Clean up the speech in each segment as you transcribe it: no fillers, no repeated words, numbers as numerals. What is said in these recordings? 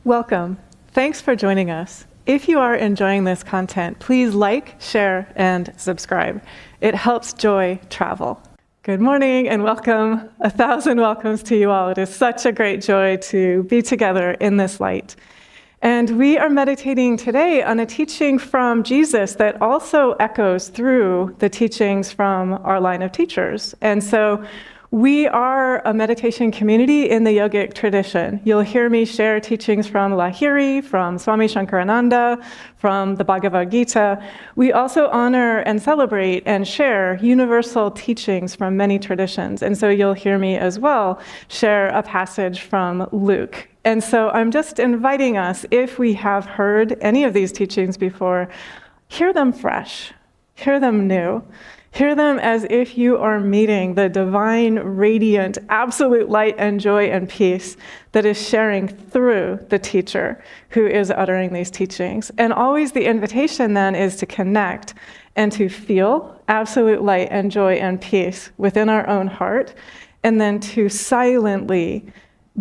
Welcome. Thanks for joining us. If you are enjoying this content, please like, share, and subscribe. It helps joy travel. Good morning and welcome. 1,000 welcomes to you all. It is such a great joy to be together in this light. And we are meditating today on a teaching from Jesus that also echoes through the teachings from our line of teachers. And so we are a meditation community in the yogic tradition. You'll hear me share teachings from Lahiri, from Swami Nityananda, from the Bhagavad Gita. We also honor and celebrate and share universal teachings from many traditions. And so you'll hear me as well share a passage from Luke. And so I'm just inviting us, if we have heard any of these teachings before, hear them fresh, hear them new. Hear them as if you are meeting the divine, radiant, absolute light and joy and peace that is sharing through the teacher who is uttering these teachings. And always the invitation then is to connect and to feel absolute light and joy and peace within our own heart, and then to silently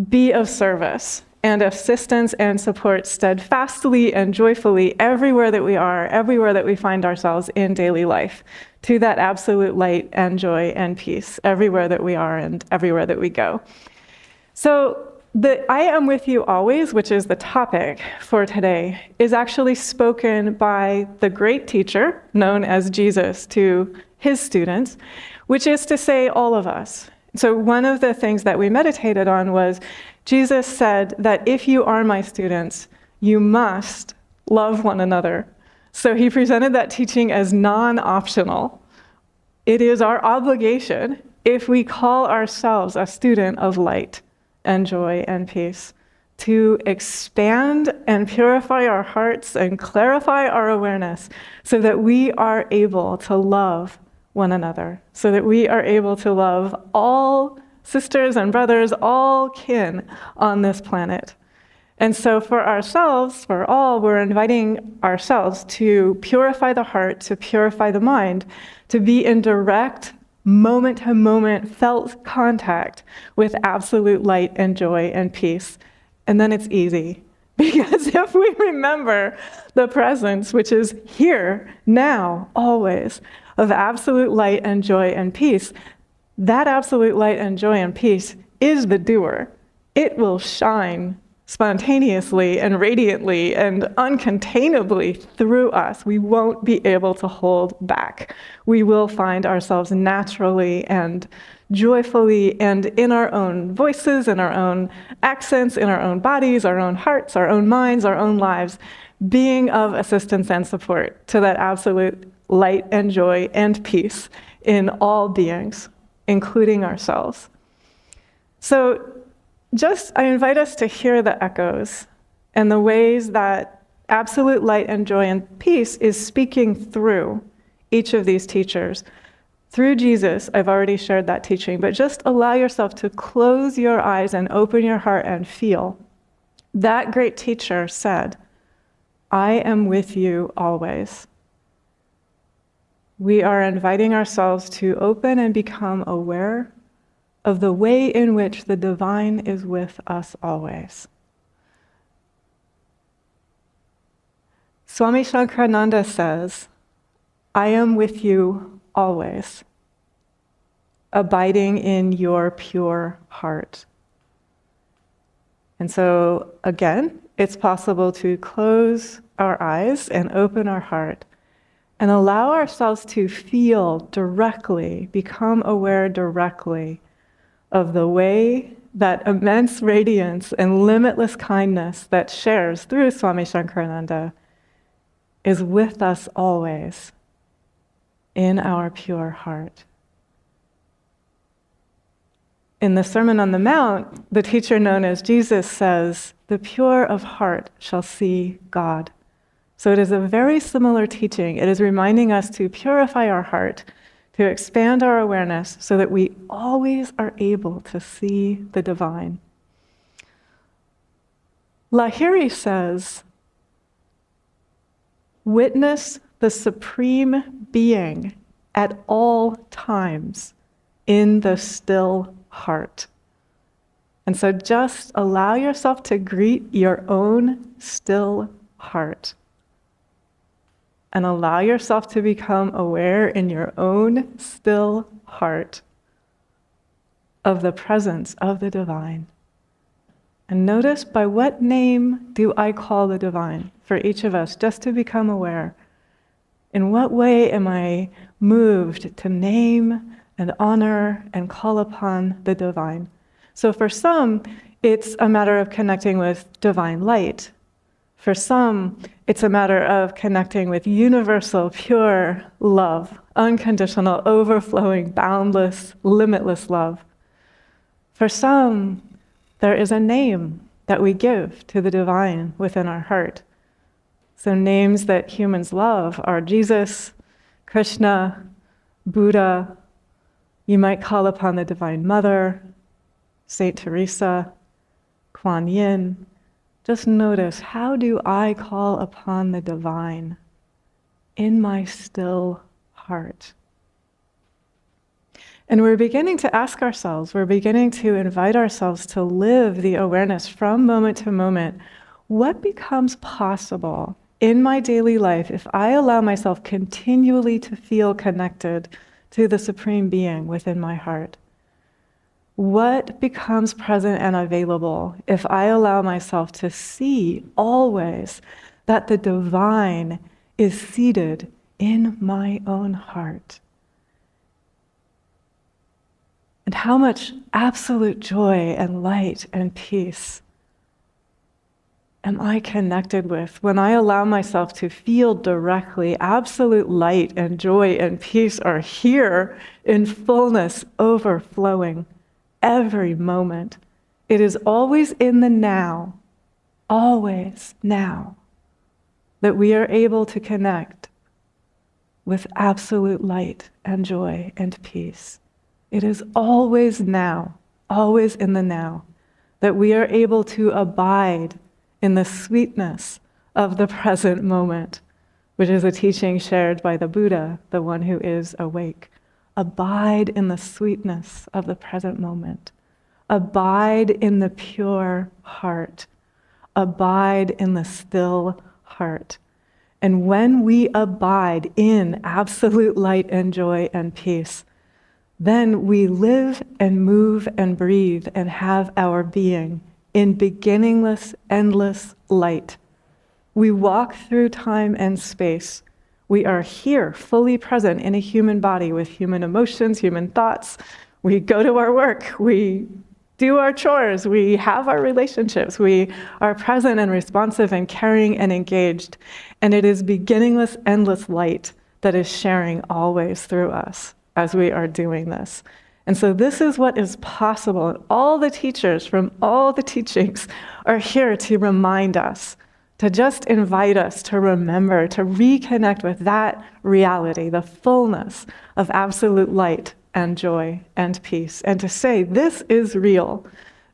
be of service and assistance and support steadfastly and joyfully everywhere that we are, everywhere that we find ourselves in daily life, to that absolute light and joy and peace everywhere that we are and everywhere that we go. So the I am with you always, which is the topic for today, is actually spoken by the great teacher known as Jesus to his students, which is to say all of us. So one of the things that we meditated on was Jesus said that if you are my students, you must love one another. So he presented that teaching as non-optional. It is our obligation, if we call ourselves a student of light and joy and peace, to expand and purify our hearts and clarify our awareness so that we are able to love one another, so that we are able to love all sisters and brothers, all kin on this planet. And so for ourselves, for all, we're inviting ourselves to purify the heart, to purify the mind, to be in direct, moment-to-moment felt contact with absolute light and joy and peace. And then it's easy. Because if we remember the presence, which is here, now, always, of absolute light and joy and peace, that absolute light and joy and peace is the doer. It will shine spontaneously and radiantly and uncontainably through us. We won't be able to hold back. We will find ourselves naturally and joyfully and in our own voices, in our own accents, in our own bodies, our own hearts, our own minds, our own lives, being of assistance and support to that absolute light and joy and peace in all beings, including ourselves. So I invite us to hear the echoes and the ways that absolute light and joy and peace is speaking through each of these teachers. Through Jesus, I've already shared that teaching, but just allow yourself to close your eyes and open your heart and feel. That great teacher said, I am with you always. We are inviting ourselves to open and become aware of the way in which the divine is with us always. Swami Nityananda says, I am with you always, abiding in your pure heart. And so, again, it's possible to close our eyes and open our heart and allow ourselves to feel directly, become aware directly of the way that immense radiance and limitless kindness that shares through Swami Nityananda is with us always in our pure heart. In the Sermon on the Mount, the teacher known as Jesus says, the pure of heart shall see God. So it is a very similar teaching. It is reminding us to purify our heart, to expand our awareness so that we always are able to see the divine. Lahiri says, witness the supreme being at all times in the still heart. And so just allow yourself to greet your own still heart. And allow yourself to become aware in your own still heart of the presence of the divine. And notice, by what name do I call the divine for each of us, just to become aware. In what way am I moved to name and honor and call upon the divine? So for some, it's a matter of connecting with divine light. For some, it's a matter of connecting with universal, pure love, unconditional, overflowing, boundless, limitless love. For some, there is a name that we give to the divine within our heart. So names that humans love are Jesus, Krishna, Buddha. You might call upon the Divine Mother, Saint Teresa, Kuan Yin. Just notice, how do I call upon the divine in my still heart? And we're beginning to ask ourselves, we're beginning to invite ourselves to live the awareness from moment to moment. What becomes possible in my daily life if I allow myself continually to feel connected to the Supreme Being within my heart? What becomes present and available if I allow myself to see always that the divine is seated in my own heart? And how much absolute joy and light and peace am I connected with when I allow myself to feel directly absolute light and joy and peace are here in fullness, overflowing every moment. It is always in the now, always now, that we are able to connect with absolute light and joy and peace. It is always now, always in the now, that we are able to abide in the sweetness of the present moment, which is a teaching shared by the Buddha, the one who is awake. Abide in the sweetness of the present moment. Abide in the pure heart. Abide in the still heart. And when we abide in absolute light and joy and peace, then we live and move and breathe and have our being in beginningless, endless light. We walk through time and space. We are here, fully present in a human body with human emotions, human thoughts. We go to our work. We do our chores. We have our relationships. We are present and responsive and caring and engaged. And it is beginningless, endless light that is sharing always through us as we are doing this. And so this is what is possible. And all the teachers from all the teachings are here to remind us, to just invite us to remember, to reconnect with that reality, the fullness of absolute light and joy and peace, and to say, this is real.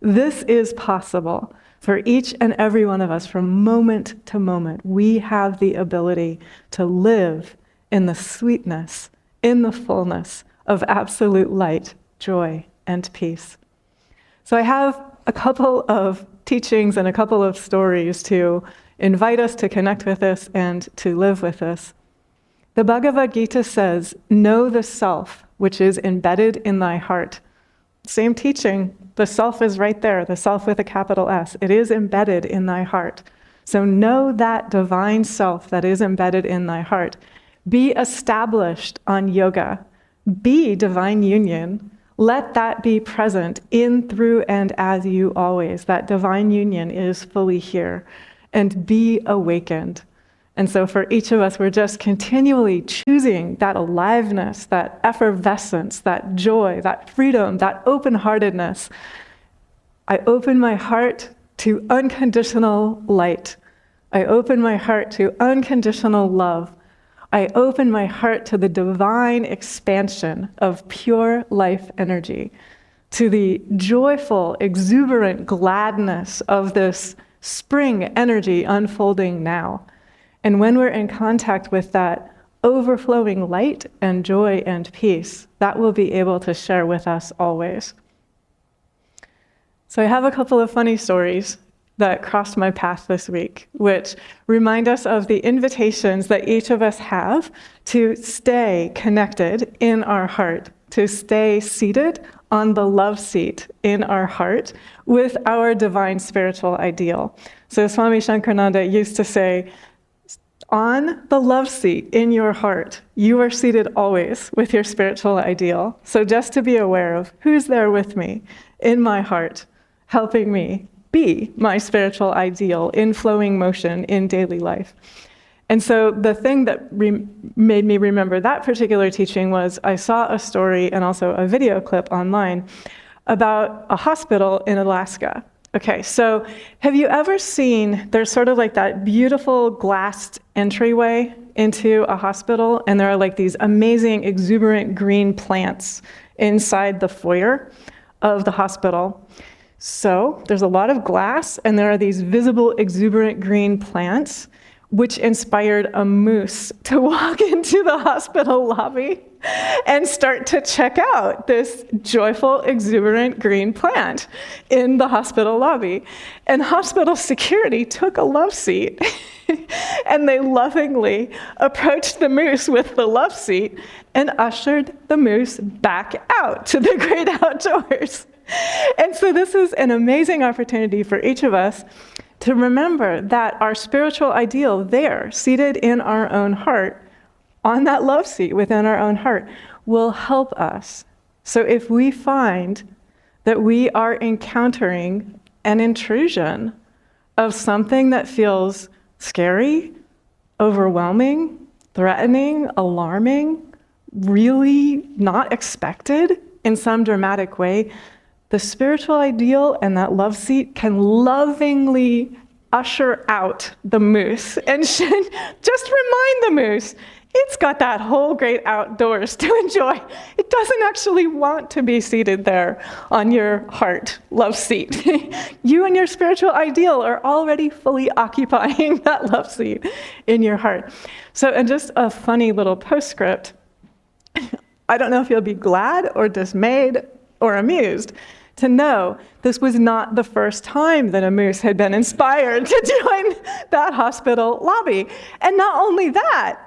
This is possible for each and every one of us from moment to moment. We have the ability to live in the sweetness, in the fullness of absolute light, joy, and peace. So I have a couple of teachings and a couple of stories to invite us to connect with this and to live with this. The Bhagavad Gita says, know the self, which is embedded in thy heart. Same teaching, the self is right there, the self with a capital S. It is embedded in thy heart. So know that divine self that is embedded in thy heart. Be established on yoga. Be divine union. Let that be present in, through, and as you always. That divine union is fully here. And be awakened. And so for each of us, we're just continually choosing that aliveness, that effervescence, that joy, that freedom, that open-heartedness. I open my heart to unconditional light. I open my heart to unconditional love. I open my heart to the divine expansion of pure life energy, to the joyful, exuberant gladness of this spring energy unfolding now. And when we're in contact with that overflowing light and joy and peace, that will be able to share with us always. So I have a couple of funny stories that crossed my path this week, which remind us of the invitations that each of us have to stay connected in our heart, to stay seated on the love seat in our heart with our divine spiritual ideal. So Swami Shankarananda used to say, on the love seat in your heart, you are seated always with your spiritual ideal. So just to be aware of who's there with me in my heart, helping me be my spiritual ideal in flowing motion in daily life. And so the thing that made me remember that particular teaching was I saw a story and also a video clip online about a hospital in Alaska. Okay, so have you ever seen, there's sort of like that beautiful glassed entryway into a hospital, and there are like these amazing exuberant green plants inside the foyer of the hospital. So there's a lot of glass, and there are these visible exuberant green plants, which inspired a moose to walk into the hospital lobby and start to check out this joyful, exuberant green plant in the hospital lobby. And hospital security took a love seat and they lovingly approached the moose with the love seat and ushered the moose back out to the great outdoors. And so this is an amazing opportunity for each of us to remember that our spiritual ideal there, seated in our own heart, on that love seat within our own heart, will help us. So if we find that we are encountering an intrusion of something that feels scary, overwhelming, threatening, alarming, really not expected in some dramatic way, the spiritual ideal and that love seat can lovingly usher out the moose and just remind the moose it's got that whole great outdoors to enjoy. It doesn't actually want to be seated there on your heart love seat. You and your spiritual ideal are already fully occupying that love seat in your heart. So, and just a funny little postscript, I don't know if you'll be glad or dismayed or amused to know this was not the first time that a moose had been inspired to join that hospital lobby. And not only that,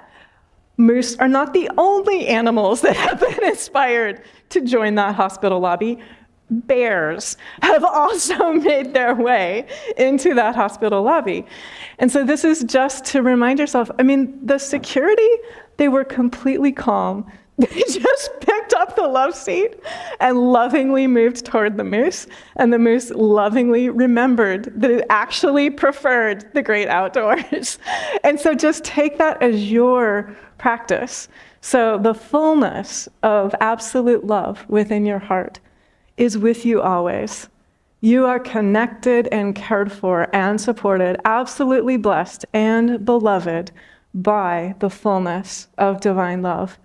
moose are not the only animals that have been inspired to join that hospital lobby. Bears have also made their way into that hospital lobby. And so this is just to remind yourself, I mean, the security, they were completely calm. They just picked up the love seat and lovingly moved toward the moose, and the moose lovingly remembered that it actually preferred the great outdoors. And so just take that as your practice. So the fullness of absolute love within your heart is with you always. You are connected and cared for and supported, absolutely blessed and beloved by the fullness of divine love.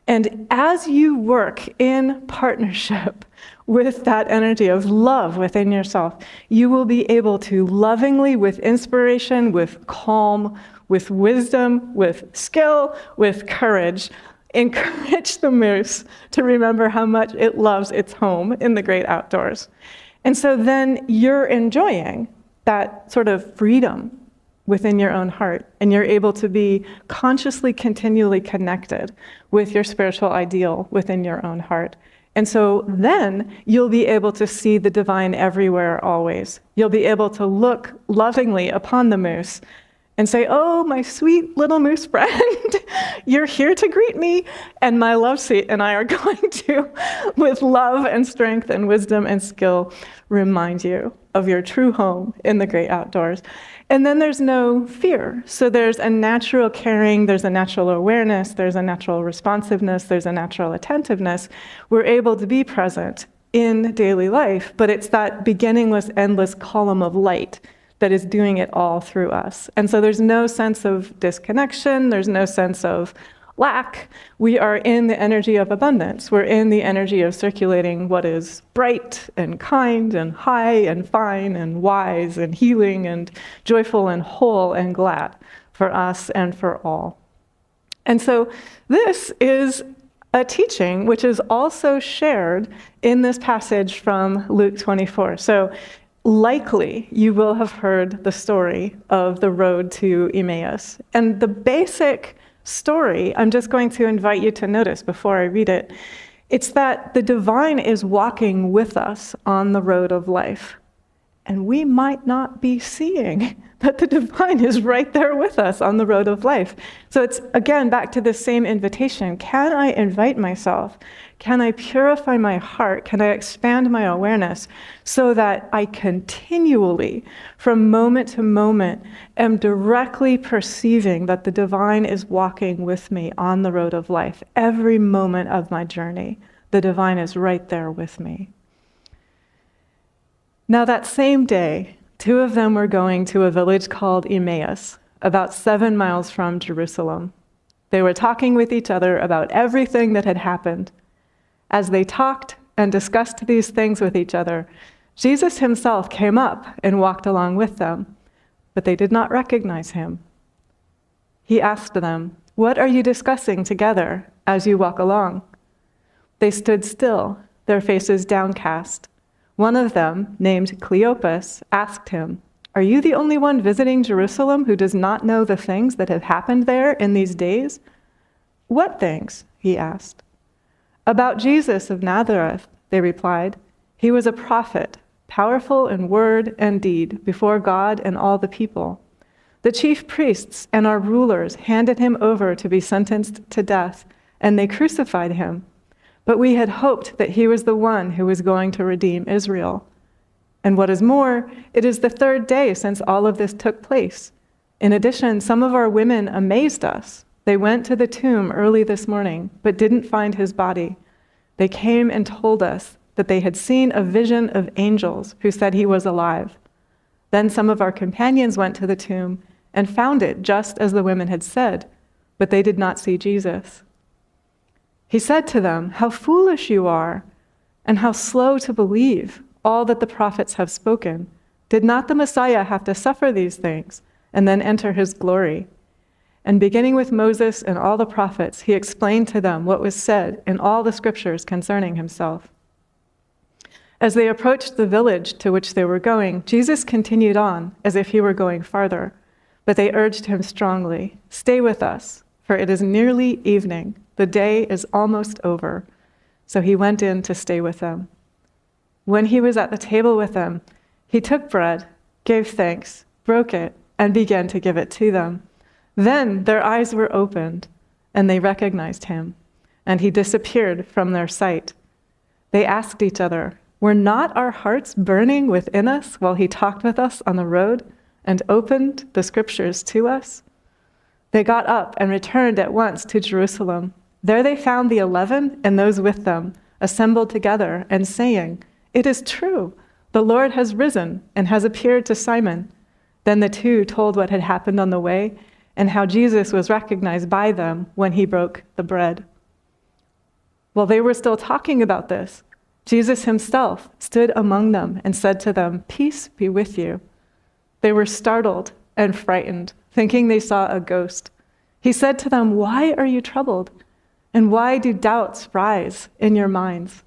And as you work in partnership with that energy of love within yourself, you will be able to lovingly, with inspiration, with calm, with wisdom, with skill, with courage, encourage the moose to remember how much it loves its home in the great outdoors. And so then you're enjoying that sort of freedom within your own heart, and you're able to be consciously, continually connected with your spiritual ideal within your own heart. And so then you'll be able to see the divine everywhere, always. You'll be able to look lovingly upon the moose and say, oh, my sweet little moose friend, you're here to greet me, and my love seat and I are going to, with love and strength and wisdom and skill, remind you of your true home in the great outdoors. And then there's no fear. So there's a natural caring, there's a natural awareness, there's a natural responsiveness, there's a natural attentiveness. We're able to be present in daily life, but it's that beginningless, endless column of light that is doing it all through us. And so there's no sense of disconnection, there's no sense of lack. We are in the energy of abundance. We're in the energy of circulating what is bright and kind and high and fine and wise and healing and joyful and whole and glad for us and for all. And so this is a teaching which is also shared in this passage from Luke 24. So likely you will have heard the story of the road to Emmaus. And the basic story, I'm just going to invite you to notice before I read it, it's that the divine is walking with us on the road of life. And we might not be seeing that the divine is right there with us on the road of life. So it's, again, back to the same invitation. Can I invite myself? Can I purify my heart? Can I expand my awareness so that I continually, from moment to moment, am directly perceiving that the divine is walking with me on the road of life? Every moment of my journey, the divine is right there with me. Now that same day, 2 of them were going to a village called Emmaus, about 7 miles from Jerusalem. They were talking with each other about everything that had happened. As they talked and discussed these things with each other, Jesus himself came up and walked along with them, but they did not recognize him. He asked them, "What are you discussing together as you walk along?" They stood still, their faces downcast. One of them, named Cleopas, asked him, "Are you the only one visiting Jerusalem who does not know the things that have happened there in these days?" "What things?" he asked. "About Jesus of Nazareth," they replied. "He was a prophet, powerful in word and deed before God and all the people. The chief priests and our rulers handed him over to be sentenced to death, and they crucified him. But we had hoped that he was the one who was going to redeem Israel. And what is more, it is the 3rd day since all of this took place. In addition, some of our women amazed us. They went to the tomb early this morning, but didn't find his body. They came and told us that they had seen a vision of angels who said he was alive. Then some of our companions went to the tomb and found it just as the women had said, but they did not see Jesus." He said to them, "How foolish you are, and how slow to believe all that the prophets have spoken. Did not the Messiah have to suffer these things and then enter his glory?" And beginning with Moses and all the prophets, he explained to them what was said in all the scriptures concerning himself. As they approached the village to which they were going, Jesus continued on as if he were going farther, but they urged him strongly, "Stay with us, for it is nearly evening. The day is almost over." So he went in to stay with them. When he was at the table with them, he took bread, gave thanks, broke it, and began to give it to them. Then their eyes were opened, and they recognized him, and he disappeared from their sight. They asked each other, "Were not our hearts burning within us while he talked with us on the road and opened the scriptures to us?" They got up and returned at once to Jerusalem. There they found the 11 and those with them assembled together and saying, "It is true, the Lord has risen and has appeared to Simon." Then the 2 told what had happened on the way and how Jesus was recognized by them when he broke the bread. While they were still talking about this, Jesus himself stood among them and said to them, "Peace be with you." They were startled and frightened, thinking they saw a ghost. He said to them, "Why are you troubled? And why do doubts rise in your minds?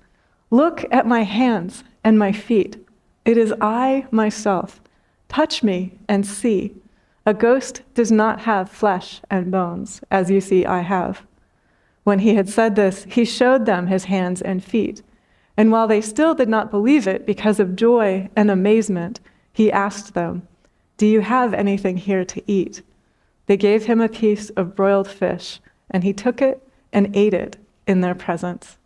Look at my hands and my feet. It is I myself. Touch me and see. A ghost does not have flesh and bones, as you see I have." When he had said this, he showed them his hands and feet. And while they still did not believe it because of joy and amazement, he asked them, "Do you have anything here to eat?" They gave him a piece of broiled fish, and he took it and ate it in their presence.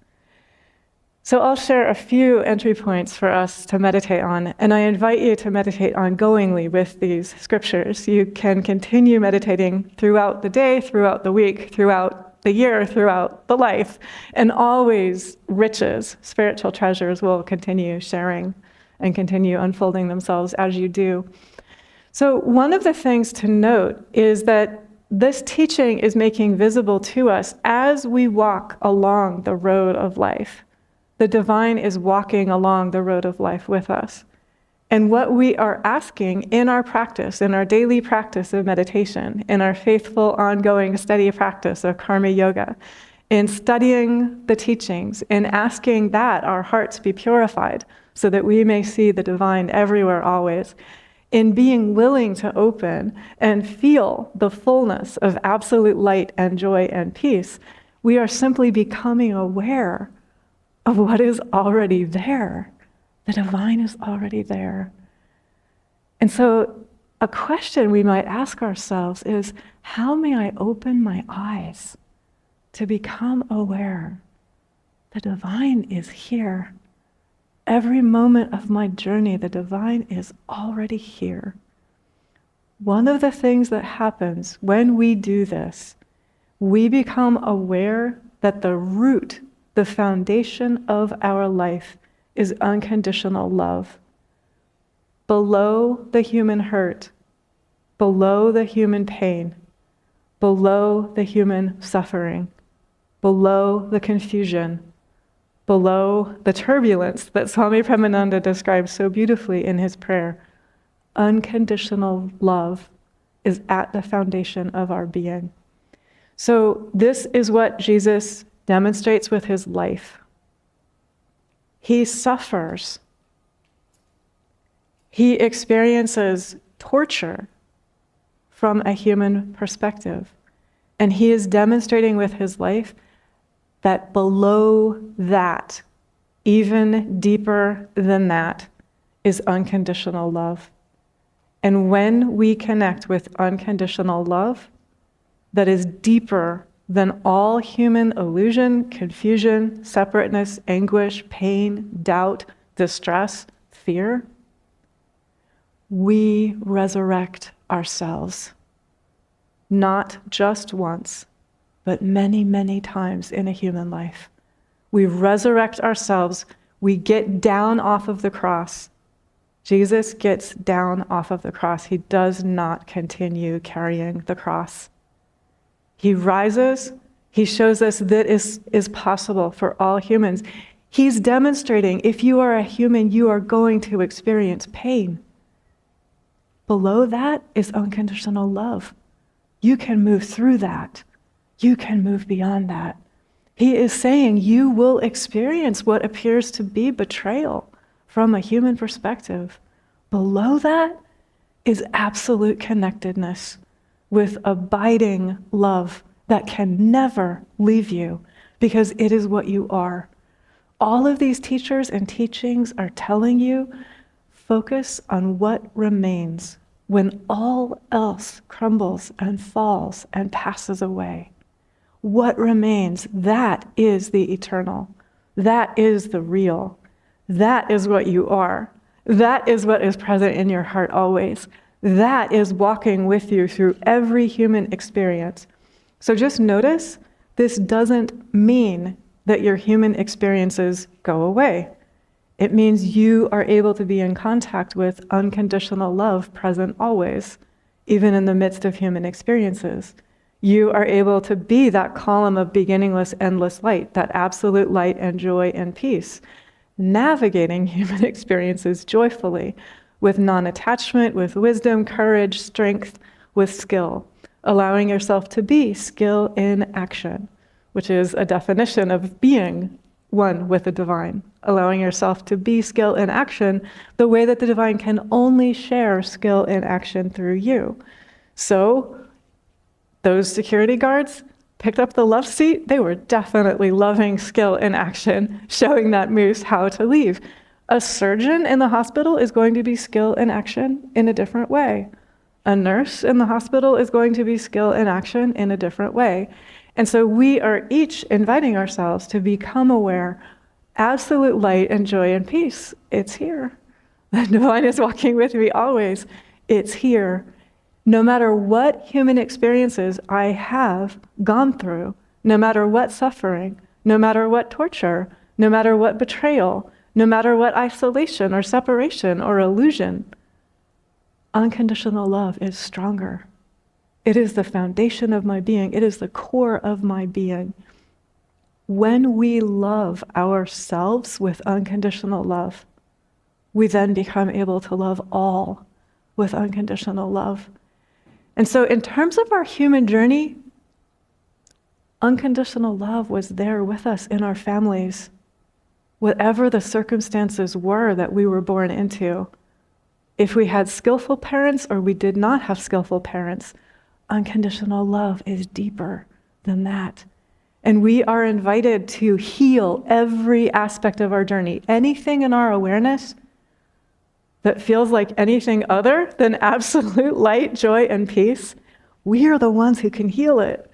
So I'll share a few entry points for us to meditate on, and I invite you to meditate ongoingly with these scriptures. You can continue meditating throughout the day, throughout the week, throughout the year, throughout the life, and always riches, spiritual treasures will continue sharing and continue unfolding themselves as you do. So one of the things to note is that this teaching is making visible to us as we walk along the road of life. The divine is walking along the road of life with us. And what we are asking in our practice, in our daily practice of meditation, in our faithful, ongoing, steady practice of karma yoga, in studying the teachings, in asking that our hearts be purified so that we may see the divine everywhere, always, in being willing to open and feel the fullness of absolute light and joy and peace, we are simply becoming aware of what is already there. The divine is already there. And so a question we might ask ourselves is, how may I open my eyes to become aware the divine is here? Every moment of my journey, the divine is already here. One of the things that happens when we do this, we become aware that the root, the foundation of our life is unconditional love. Below the human hurt, below the human pain, below the human suffering, below the confusion, below the turbulence that Swami Nityananda describes so beautifully in his prayer, unconditional love is at the foundation of our being. So this is what Jesus demonstrates with his life. He suffers. He experiences torture from a human perspective. And he is demonstrating with his life that below that, even deeper than that, is unconditional love. And when we connect with unconditional love, that is deeper than all human illusion, confusion, separateness, anguish, pain, doubt, distress, fear, we resurrect ourselves. Not just once, but many, many times in a human life. We resurrect ourselves. We get down off of the cross. Jesus gets down off of the cross. He does not continue carrying the cross. He rises. He shows us that is possible for all humans. He's demonstrating if you are a human, you are going to experience pain. Below that is unconditional love. You can move through that. You can move beyond that. He is saying you will experience what appears to be betrayal from a human perspective. Below that is absolute connectedness with abiding love that can never leave you because it is what you are. All of these teachers and teachings are telling you, focus on what remains when all else crumbles and falls and passes away. What remains, that is the eternal. That is the real. That is what you are. That is what is present in your heart always. That is walking with you through every human experience. So just notice, this doesn't mean that your human experiences go away. It means you are able to be in contact with unconditional love present always, even in the midst of human experiences. You are able to be that column of beginningless, endless light, that absolute light and joy and peace, navigating human experiences joyfully, with non-attachment, with wisdom, courage, strength, with skill, allowing yourself to be skill in action, which is a definition of being one with the divine, allowing yourself to be skill in action the way that the divine can only share skill in action through you. So those security guards picked up the love seat. They were definitely loving skill in action, showing that moose how to leave. A surgeon in the hospital is going to be skill in action in a different way. A nurse in the hospital is going to be skill in action in a different way. And so we are each inviting ourselves to become aware, absolute light and joy and peace. It's here. The divine is walking with me always. It's here. No matter what human experiences I have gone through, no matter what suffering, no matter what torture, no matter what betrayal, no matter what isolation or separation or illusion, unconditional love is stronger. It is the foundation of my being. It is the core of my being. When we love ourselves with unconditional love, we then become able to love all with unconditional love. And so in terms of our human journey, Unconditional love was there with us in our families, whatever the circumstances were that we were born into. If we had skillful parents or we did not have skillful parents, unconditional love is deeper than that. And we are invited to heal every aspect of our journey. Anything in our awareness that feels like anything other than absolute light, joy, and peace, we are the ones who can heal it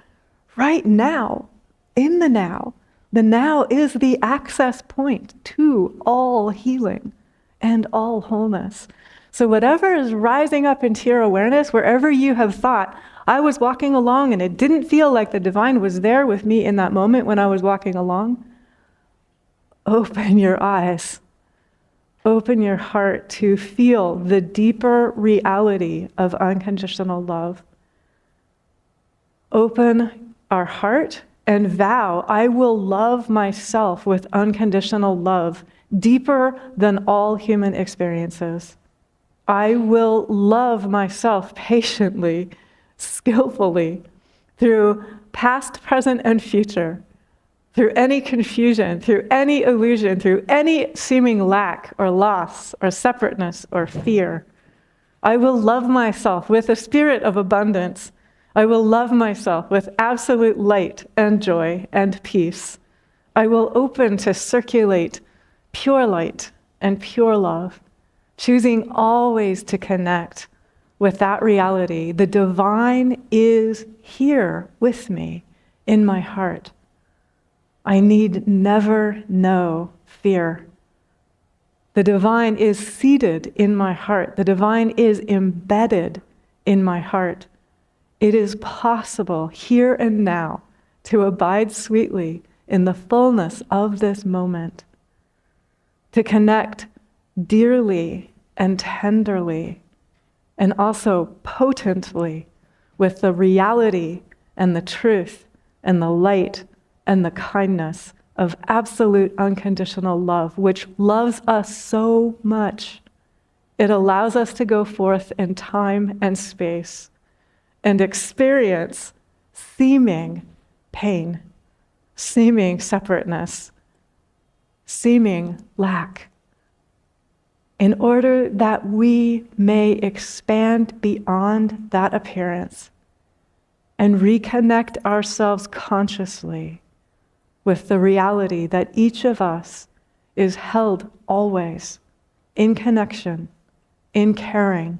right now, in the now. The now is the access point to all healing and all wholeness. So whatever is rising up into your awareness, wherever you have thought, I was walking along and it didn't feel like the divine was there with me in that moment when I was walking along, open your eyes. Open your heart to feel the deeper reality of unconditional love. Open our heart and vow, I will love myself with unconditional love, deeper than all human experiences. I will love myself patiently, skillfully, through past, present, and future, through any confusion, through any illusion, through any seeming lack or loss or separateness or fear. I will love myself with a spirit of abundance. I will love myself with absolute light and joy and peace. I will open to circulate pure light and pure love, choosing always to connect with that reality. The divine is here with me in my heart. I need never know fear. The divine is seated in my heart. The divine is embedded in my heart. It is possible here and now to abide sweetly in the fullness of this moment, to connect dearly and tenderly and also potently with the reality and the truth and the light and the kindness of absolute unconditional love, which loves us so much. It allows us to go forth in time and space and experience seeming pain, seeming separateness, seeming lack, in order that we may expand beyond that appearance and reconnect ourselves consciously with the reality that each of us is held always in connection, in caring,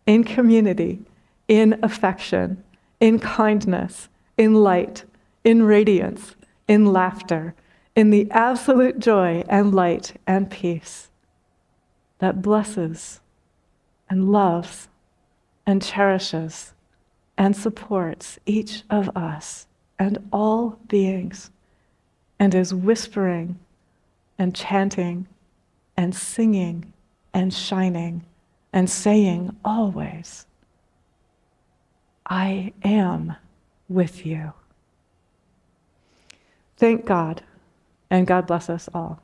in community, in affection, in kindness, in light, in radiance, in laughter, in the absolute joy and light and peace that blesses and loves and cherishes and supports each of us and all beings, and is whispering and chanting and singing and shining and saying always, I am with you. Thank God, and God bless us all.